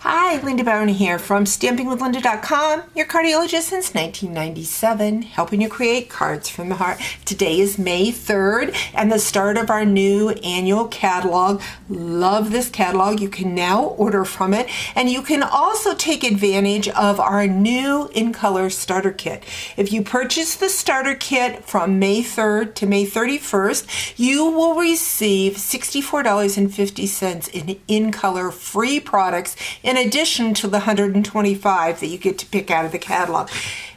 Hi, Linda Bowen here from StampingWithLinda.com, your cardiologist since 1997, helping you create cards from the heart. Today is May 3rd and the start of our new annual catalog. Love this catalog. You can now order from it, and you can also take advantage of our new In Color starter kit. If you purchase the starter kit from May 3rd to May 31st, you will receive $64.50 in In Color free products in addition to the 125 that you get to pick out of the catalog.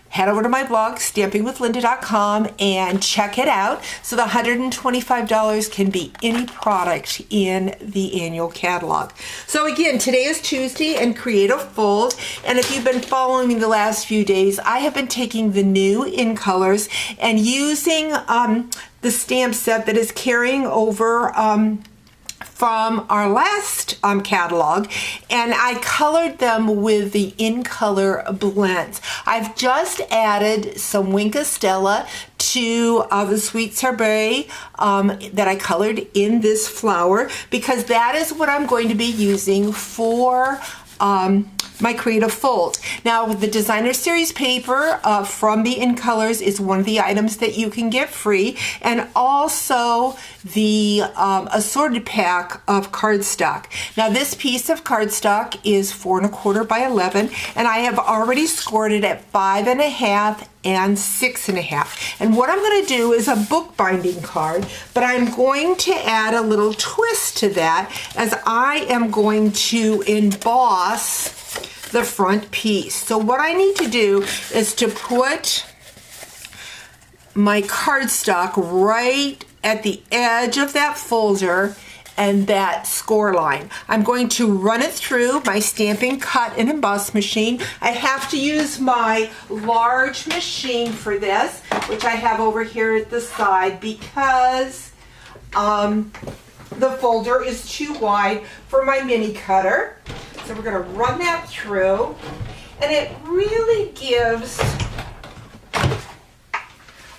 Head over to my blog, StampingWithLinda.com, and check it out. So the $125 can be any product in the annual catalog. So again, today is Tuesday and Create a Fold. And if you've been following me the last few days, I have been taking the new In Colors and using the stamp set that is carrying over from our last catalog, and I colored them with the In Color blends. I've just added some Winka Stella to the Sweet Sorbet that I colored in this flower, because that is what I'm going to be using for my Creative Fold. Now, the Designer Series paper from the In Colors is one of the items that you can get free, and also the assorted pack of cardstock. Now, this piece of cardstock is 4 1/4 by 11, and I have already scored it at 5 1/2 and 6 1/2. And what I'm going to do is a bookbinding card, but I'm going to add a little twist to that as I am going to emboss the front piece. So what I need to do is to put my cardstock right at the edge of that folder and that score line. I'm going to run it through my Stampin' Cut and Emboss machine. I have to use my large machine for this, which I have over here at the side, because the folder is too wide for my mini cutter. So we're going to run that through, and it really gives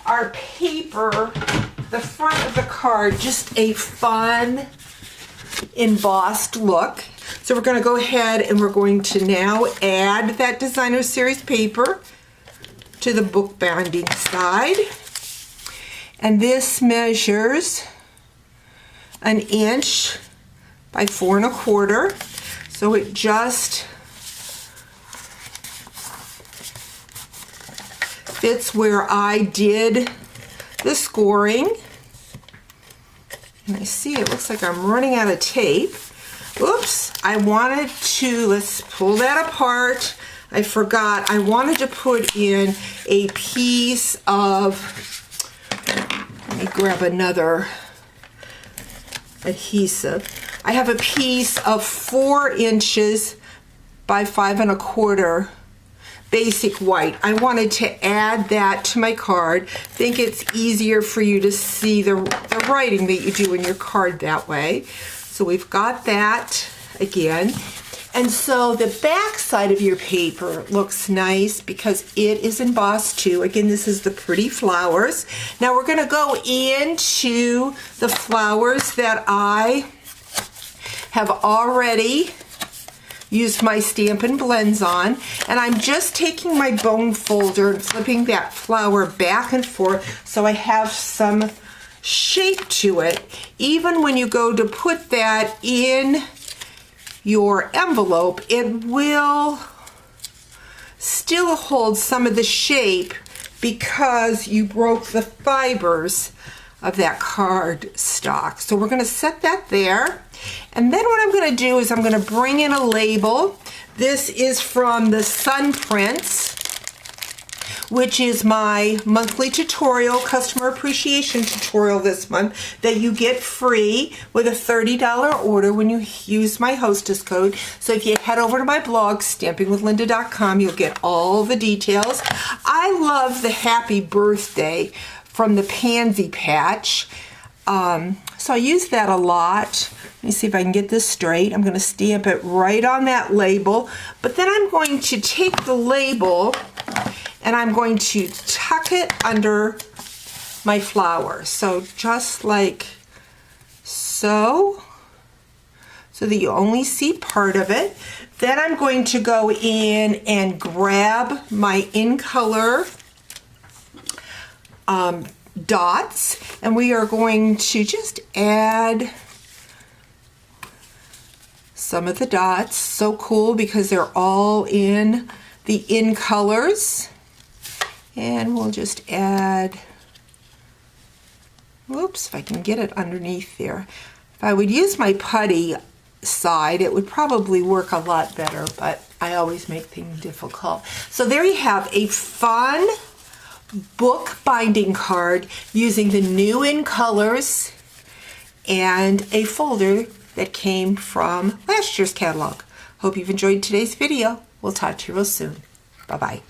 our paper, the front of the card, just a fun embossed look. So we're going to go ahead and we're going to now add that Designer Series paper to the bookbinding side. And this measures 1 inch by 4 1/4. So it just fits where I did the scoring. And I see it looks like I'm running out of tape. Oops, I wanted to, let's pull that apart. I forgot, I wanted to put in a piece of, let me grab another adhesive. I have a piece of 4 inches by 5 1/4 basic white. I wanted to add that to my card. I think it's easier for you to see the writing that you do in your card that way. So we've got that again. And so the back side of your paper looks nice because it is embossed too. Again, this is the pretty flowers. Now we're going to go into the flowers that I have already used my Stampin' Blends on, and I'm just taking my bone folder and flipping that flower back and forth so I have some shape to it. Even when you go to put that in your envelope, it will still hold some of the shape because you broke the fibers of that card stock. So we're going to set that there. And then what I'm going to do is I'm going to bring in a label. This is from the Sun Prints, which is my monthly tutorial, customer appreciation tutorial this month, that you get free with a $30 order when you use my hostess code. So if you head over to my blog, StampingWithLinda.com, you'll get all the details. I love the happy birthday from the Pansy Patch. So I use that a lot. Let me see if I can get this straight. I'm going to stamp it right on that label, but then I'm going to take the label and I'm going to tuck it under my flower. So just like so. so that you only see part of it. Then I'm going to go in and grab my In Color dots, and we are going to just add some of the dots. So cool because they're all in the In Colors. And we'll just add, whoops, if I can get it underneath there. If I would use my putty side, it would probably work a lot better, but I always make things difficult. So there you have a fun book binding card using the new In Colors and a folder that came from last year's catalog. Hope you've enjoyed today's video. We'll talk to you real soon. Bye-bye.